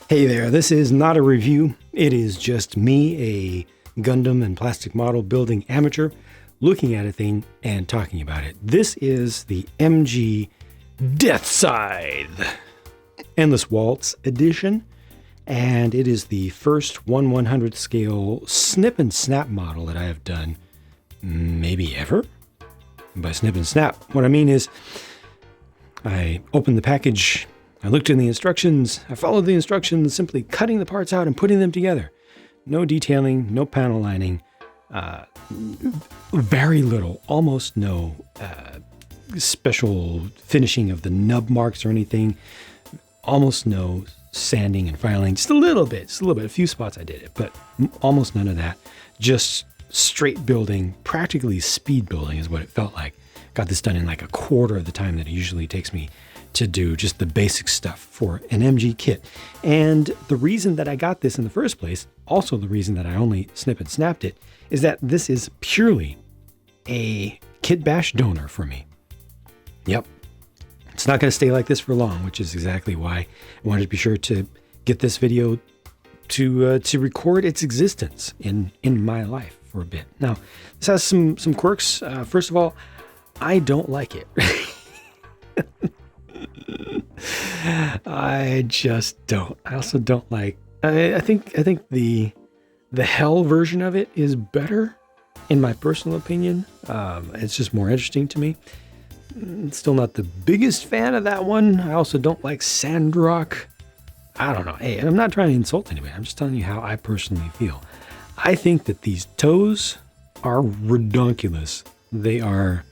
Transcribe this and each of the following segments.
Hey there, this is not a review. It is just me, a Gundam and plastic model building amateur, looking at a thing and talking about it. This is the MG Deathscythe Endless Waltz edition, and it is the first 1/100th scale snip and snap model that I have done maybe ever. By snip and snap, what I mean is I opened the package, I looked in the instructions, I followed the instructions, simply cutting the parts out and putting them together. No detailing, no panel lining, very little, almost no special finishing of the nub marks or anything, almost no sanding and filing, just a little bit, a few spots I did it, but almost none of that. Just straight building, practically speed building is what it felt like. Got this done in like a quarter of the time that it usually takes me to do just the basic stuff for an MG kit. And the reason that I got this in the first place, also the reason that I only snip and snapped it, is that this is purely a kit bash donor for me. Yep. It's not going to stay like this for long, which is exactly why I wanted to be sure to get this video to record its existence in my life for a bit. Now, this has some quirks. First of all, I don't like it. I just don't. I also don't like. I think the hell version of it is better, in my personal opinion. It's just more interesting to me. Still not the biggest fan of that one. I also don't like Sandrock. I don't know. Hey, and I'm not trying to insult anybody. I'm just telling you how I personally feel. I think that these toes are redonkulous. They are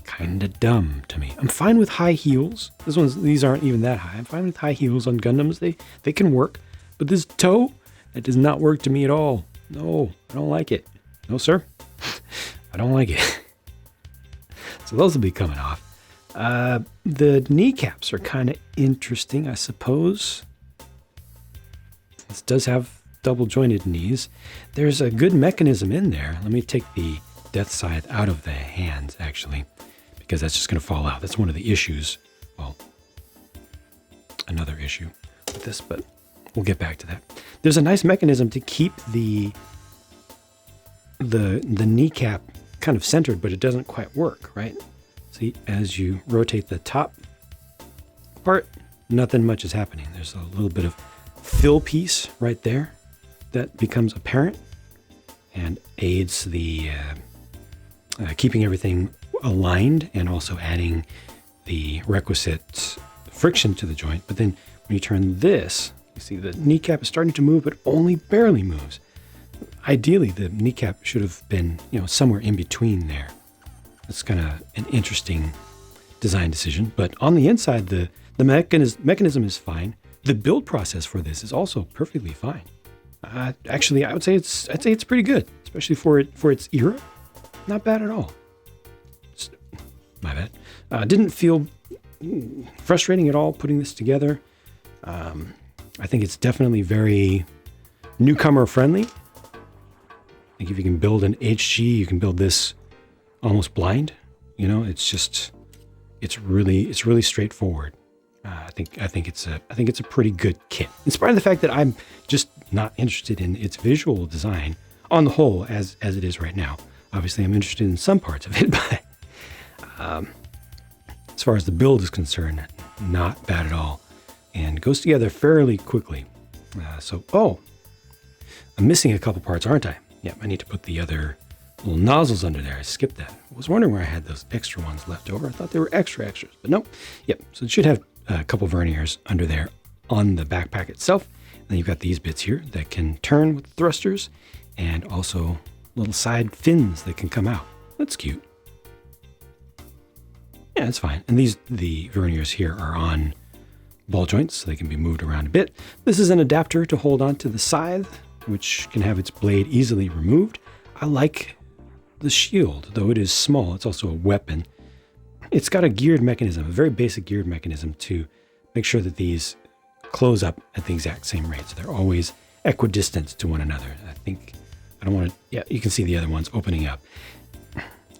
kind of dumb to me. I'm fine with high heels. These aren't even that high. I'm fine with high heels on Gundams. They can work. But this toe, that does not work to me at all. No, I don't like it. No, sir. I don't like it. So those will be coming off. The kneecaps are kind of interesting, I suppose. This does have double jointed knees. There's a good mechanism in there. Let me take the Deathscythe out of the hands, actually, because that's just going to fall out. That's one of the issues. Well, another issue with this, but we'll get back to that. There's a nice mechanism to keep the kneecap kind of centered, but it doesn't quite work, right? See, as you rotate the top part, nothing much is happening. There's a little bit of fill piece right there that becomes apparent and aids the keeping everything aligned and also adding the requisite friction to the joint. But then when you turn this, you see the kneecap is starting to move, but only barely moves. Ideally, the kneecap should have been, somewhere in between there. That's kind of an interesting design decision. But on the inside, the mechanism is fine. The build process for this is also perfectly fine. Actually, I'd say it's pretty good, especially for its era. Not bad at all. My bad. Didn't feel frustrating at all putting this together. I think it's definitely very newcomer friendly. I think if you can build an HG, you can build this almost blind. It's really straightforward. I think it's a pretty good kit, in spite of the fact that I'm just not interested in its visual design on the whole as it is right now. Obviously, I'm interested in some parts of it, but as far as the build is concerned, not bad at all, and goes together fairly quickly. I'm missing a couple parts, aren't I? Yep, I need to put the other little nozzles under there. I skipped that. I was wondering where I had those extra ones left over. I thought they were extras, but no. Yep, so it should have a couple verniers under there on the backpack itself. And then you've got these bits here that can turn with thrusters and also little side fins that can come out. That's cute. Yeah, it's fine. And the verniers here are on ball joints, so they can be moved around a bit. This is an adapter to hold on to the scythe, which can have its blade easily removed. I like the shield, though it is small. It's also a weapon. It's got a geared mechanism, a very basic geared mechanism to make sure that these close up at the exact same rate. So they're always equidistant to one another. You can see the other ones opening up.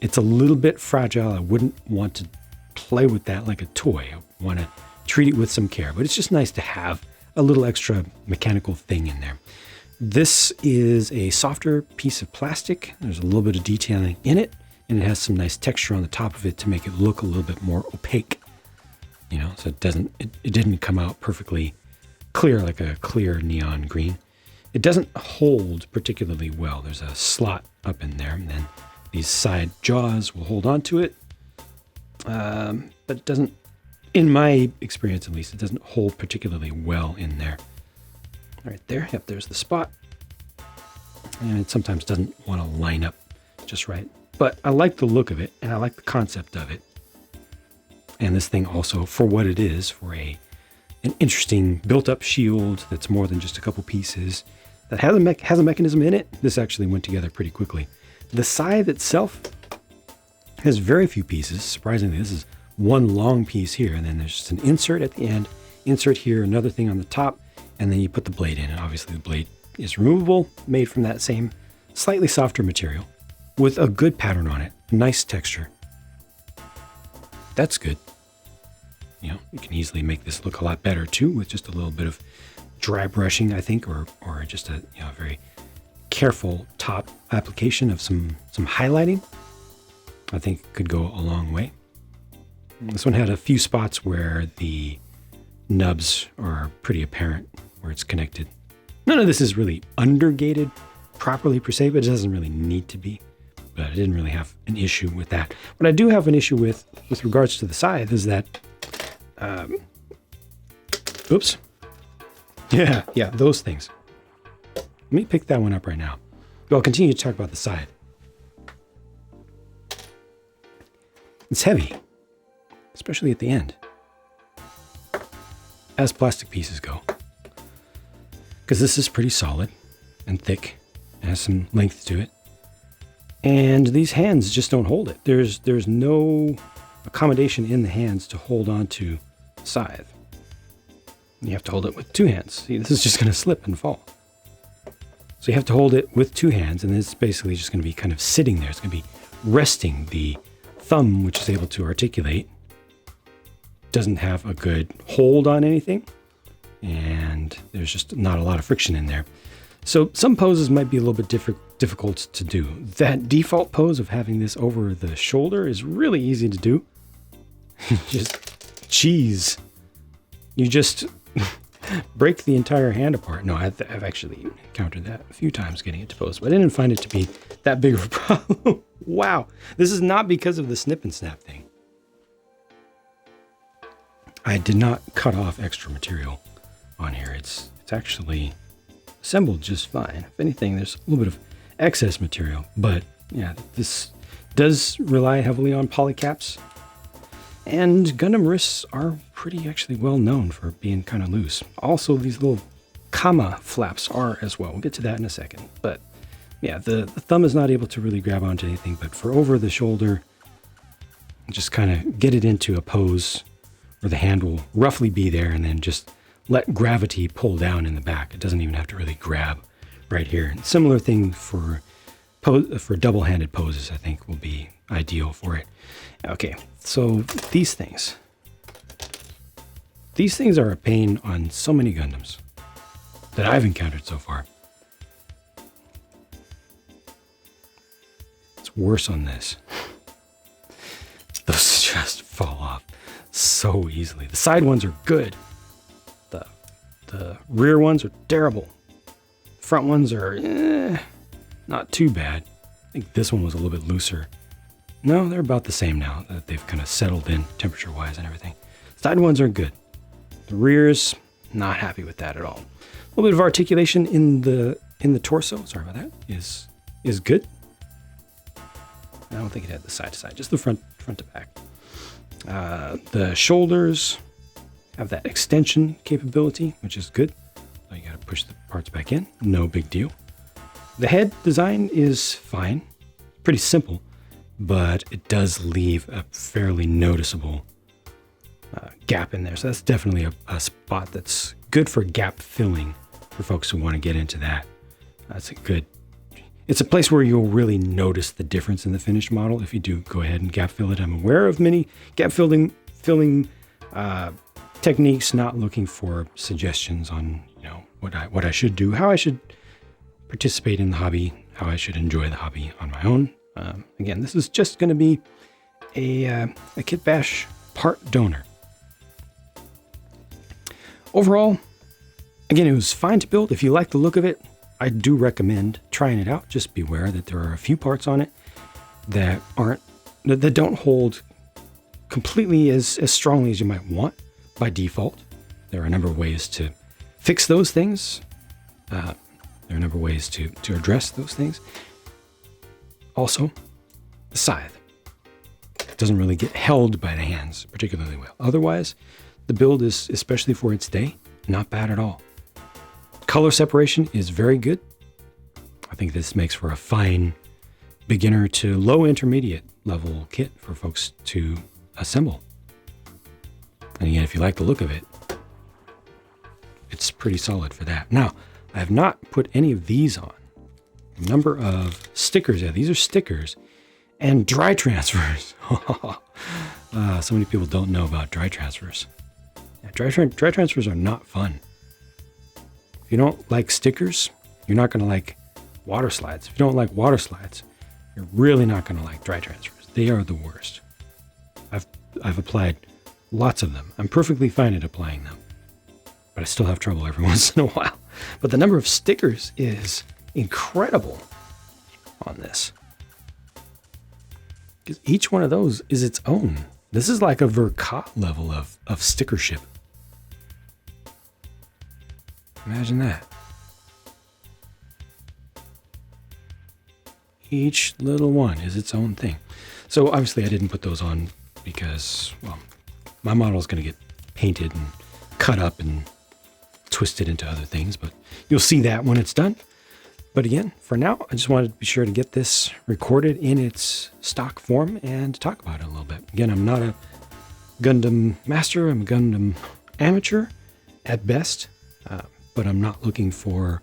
It's a little bit fragile. I wouldn't want to play with that like a toy. I want to treat it with some care, but it's just nice to have a little extra mechanical thing in there. This is a softer piece of plastic. There's a little bit of detailing in it, and it has some nice texture on the top of it to make it look a little bit more opaque. You know, so it didn't come out perfectly clear like a clear neon green. It doesn't hold particularly well. There's a slot up in there, and then these side jaws will hold on to it. But it doesn't, in my experience at least, it doesn't hold particularly well in there. Right there, yep, there's the spot. And it sometimes doesn't want to line up just right. But I like the look of it, and I like the concept of it. And this thing also, for what it is, for an interesting built-up shield that's more than just a couple pieces, that has a mechanism in it, this actually went together pretty quickly. The scythe itself has very few pieces. Surprisingly, this is one long piece here, and then there's just an insert at the end, insert here, another thing on the top, and then you put the blade in. And obviously the blade is removable, made from that same slightly softer material with a good pattern on it, a nice texture. That's good. You know, you can easily make this look a lot better too with just a little bit of dry brushing, I think, or just a very careful top application of some highlighting. I think could go a long way. This one had a few spots where the nubs are pretty apparent where it's connected. None of this is really undergated properly per se, but it doesn't really need to be. But I didn't really have an issue with that. What I do have an issue with regards to the scythe is that, oops. Yeah, those things. Let me pick that one up right now. I'll continue to talk about the scythe. It's heavy, especially at the end, as plastic pieces go. Because this is pretty solid and thick, it has some length to it. And these hands just don't hold it. There's no accommodation in the hands to hold on to the scythe. You have to hold it with two hands. See, this is just going to slip and fall. So you have to hold it with two hands, and it's basically just going to be kind of sitting there. It's going to be resting. The thumb, which is able to articulate, doesn't have a good hold on anything, and there's just not a lot of friction in there. So some poses might be a little bit difficult to do. That default pose of having this over the shoulder is really easy to do. You just break the entire hand apart. No, I've actually encountered that a few times getting it to pose, but I didn't find it to be that big of a problem. Wow, this is not because of the snip and snap thing. I did not cut off extra material on here. It's actually assembled just fine. If anything, there's a little bit of excess material, but yeah, this does rely heavily on polycaps. And Gundam wrists are pretty actually well known for being kind of loose. Also, these little comma flaps are as well. We'll get to that in a second. But yeah, the thumb is not able to really grab onto anything, but for over the shoulder, just kind of get it into a pose where the hand will roughly be there, and then just let gravity pull down in the back. It doesn't even have to really grab right here. And similar thing for double-handed poses, I think, will be ideal for it. Okay, so these things are a pain on so many Gundams that I've encountered so far. It's worse on this. Those just fall off so easily. The side ones are good. The rear ones are terrible. Front ones are not too bad. I think this one was a little bit looser. No, they're about the same now that they've kind of settled in temperature-wise and everything. Side ones are good. The rears, not happy with that at all. A little bit of articulation in the torso, sorry about that, is good. I don't think it had the side to side, just the front to back. The shoulders have that extension capability, which is good. So you got to push the parts back in, no big deal. The head design is fine, pretty simple, but it does leave a fairly noticeable gap in there. So that's definitely a spot that's good for gap filling for folks who want to get into that. It's a place where you'll really notice the difference in the finished model if you do go ahead and gap fill it. I'm aware of many gap filling techniques, not looking for suggestions on, what I should do, how I should participate in the hobby, how I should enjoy the hobby on my own. Again, this is just going to be a Kit Bash part donor. Overall, again, it was fine to build. If you like the look of it, I do recommend trying it out. Just beware that there are a few parts on it that don't hold completely as strongly as you might want by default. There are a number of ways to fix those things. There are a number of ways to address those things. Also, the Scythe doesn't really get held by the hands particularly well. Otherwise, the build is, especially for its day, not bad at all. Color separation is very good. I think this makes for a fine beginner to low intermediate level kit for folks to assemble. And again, if you like the look of it, it's pretty solid for that. Now, I have not put any of these on. A number of stickers. Yeah, these are stickers and dry transfers. So many people don't know about dry transfers. Yeah, dry transfers are not fun. If you don't like stickers, you're not going to like water slides. If you don't like water slides, you're really not going to like dry transfers. They are the worst. I've applied lots of them. I'm perfectly fine at applying them, but I still have trouble every once in a while. But the number of stickers is incredible on this, because each one of those is its own. This is like a Verkot level of stickership. Imagine that. Each little one is its own thing. So obviously I didn't put those on because, well, my model is going to get painted and cut up and twisted into other things, but you'll see that when it's done. But again, for now, I just wanted to be sure to get this recorded in its stock form and talk about it a little bit. Again, I'm not a Gundam master. I'm a Gundam amateur at best, but I'm not looking for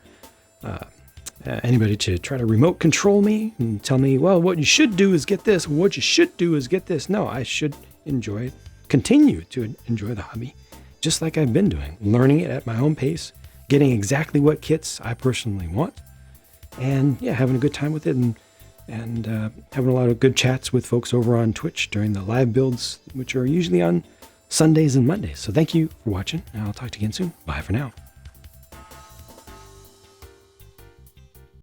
anybody to try to remote control me and tell me, well, what you should do is get this. What you should do is get this. No, I should continue to enjoy the hobby, just like I've been doing, learning it at my own pace, getting exactly what kits I personally want, and yeah, having a good time with it, and having a lot of good chats with folks over on Twitch during the live builds, which are usually on Sundays and Mondays. So thank you for watching, and I'll talk to you again soon. Bye for now.